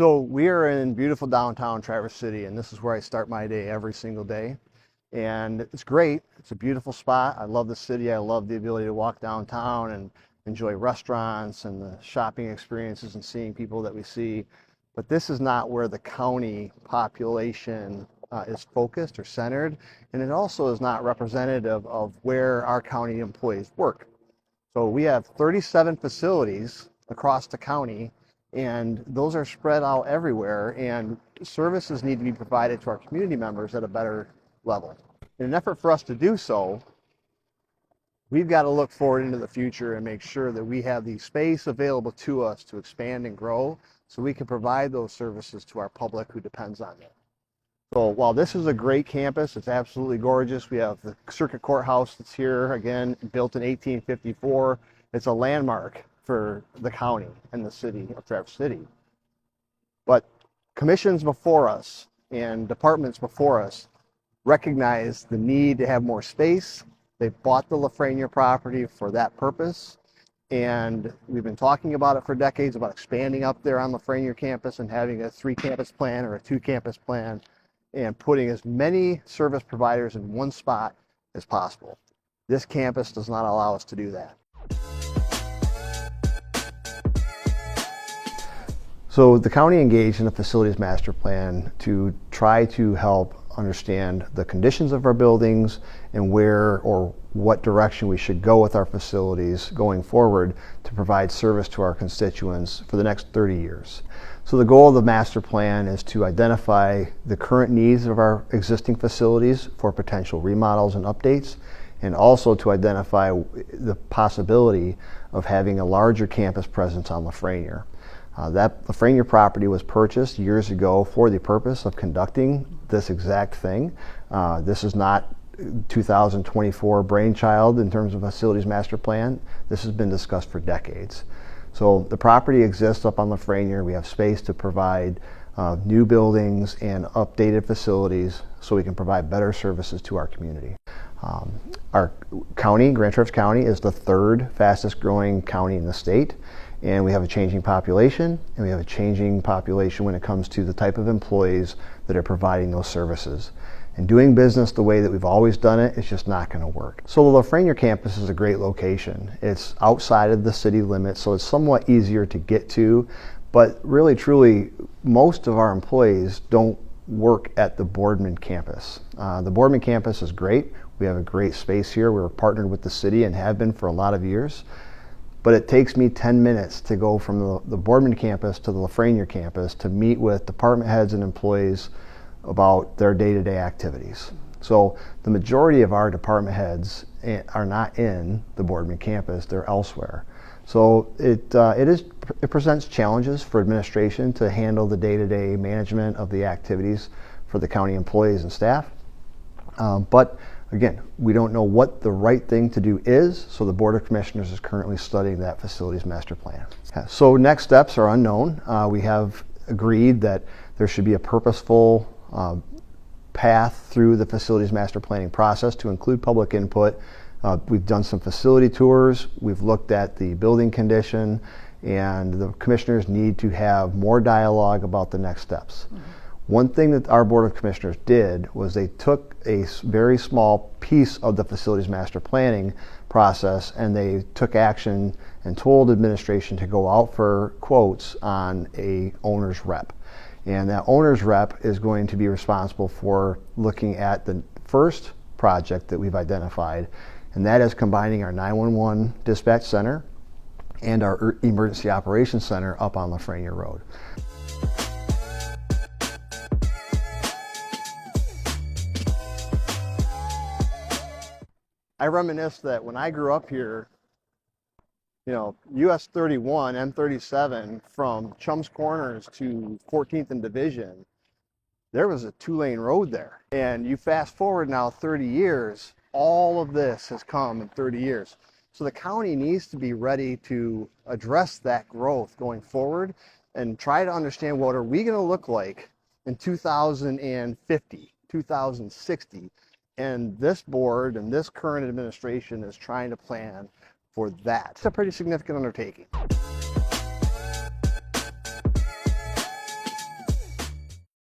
So we are in beautiful downtown Traverse City, and this is where I start my day every single day. And it's great. It's a beautiful spot. I love the city. I love the ability to walk downtown and enjoy restaurants and the shopping experiences and seeing people that we see. But this is not where the county population is focused or centered, and it also is not representative of where our county employees work. So we have 37 facilities across the county, and those are spread out everywhere, and services need to be provided to our community members at a better level. In an effort for us to do so, we've got to look forward into the future and make sure that we have the space available to us to expand and grow so we can provide those services to our public who depends on it. So while this is a great campus, it's absolutely gorgeous. We have the Circuit Courthouse that's here, again, built in 1854. It's a landmark for the county and the city of Traverse City. But commissions before us and departments before us recognize the need to have more space. They bought the Lafreniere property for that purpose. And we've been talking about it for decades, about expanding up there on Lafreniere campus and having a 3-campus plan or a 2-campus plan and putting as many service providers in one spot as possible. This campus does not allow us to do that. So the county engaged in a facilities master plan to try to help understand the conditions of our buildings and where or what direction we should go with our facilities going forward to provide service to our constituents for the next 30 years. So the goal of the master plan is to identify the current needs of our existing facilities for potential remodels and updates, and also to identify the possibility of having a larger campus presence on Lafreniere. That Lafreniere property was purchased years ago for the purpose of conducting this exact thing. This is not 2024 brainchild in terms of facilities master plan. This has been discussed for decades. So the property exists up on Lafreniere. We have space to provide new buildings and updated facilities so we can provide better services to our community. Our county, Grand Traverse County, is the 3rd fastest growing county in the state. And we have a changing population, and we have a changing population when it comes to the type of employees that are providing those services. And doing business the way that we've always done it is just not going to work. So the Lafreniere campus is a great location. It's outside of the city limits, so it's somewhat easier to get to. But really, truly, most of our employees don't work at the Boardman campus. The Boardman campus is great. We have a great space here. We're partnered with the city and have been for a lot of years. But it takes me 10 minutes to go from the Boardman campus to the Lafreniere campus to meet with department heads and employees about their day-to-day activities. So the majority of our department heads are not in the Boardman campus, they're elsewhere. So it presents challenges for administration to handle the day-to-day management of the activities for the county employees and staff. But again, we don't know what the right thing to do is, so the Board of Commissioners is currently studying that facilities master plan. So next steps are unknown. We have agreed that there should be a purposeful path through the facilities master planning process to include public input. We've done some facility tours, we've looked at the building condition, and the commissioners need to have more dialogue about the next steps. One thing that our Board of Commissioners did was they took a very small piece of the facilities master planning process and they took action and told administration to go out for quotes on a owner's rep. And that owner's rep is going to be responsible for looking at the first project that we've identified, and that is combining our 911 dispatch center and our emergency operations center up on Lafreniere Road. I reminisce that when I grew up here, US 31, M37 from Chums Corners to 14th and Division, there was a 2-lane road there. And you fast forward now 30 years, all of this has come in 30 years. So the county needs to be ready to address that growth going forward and try to understand what are we going to look like in 2050, 2060. And this board and this current administration is trying to plan for that. It's a pretty significant undertaking.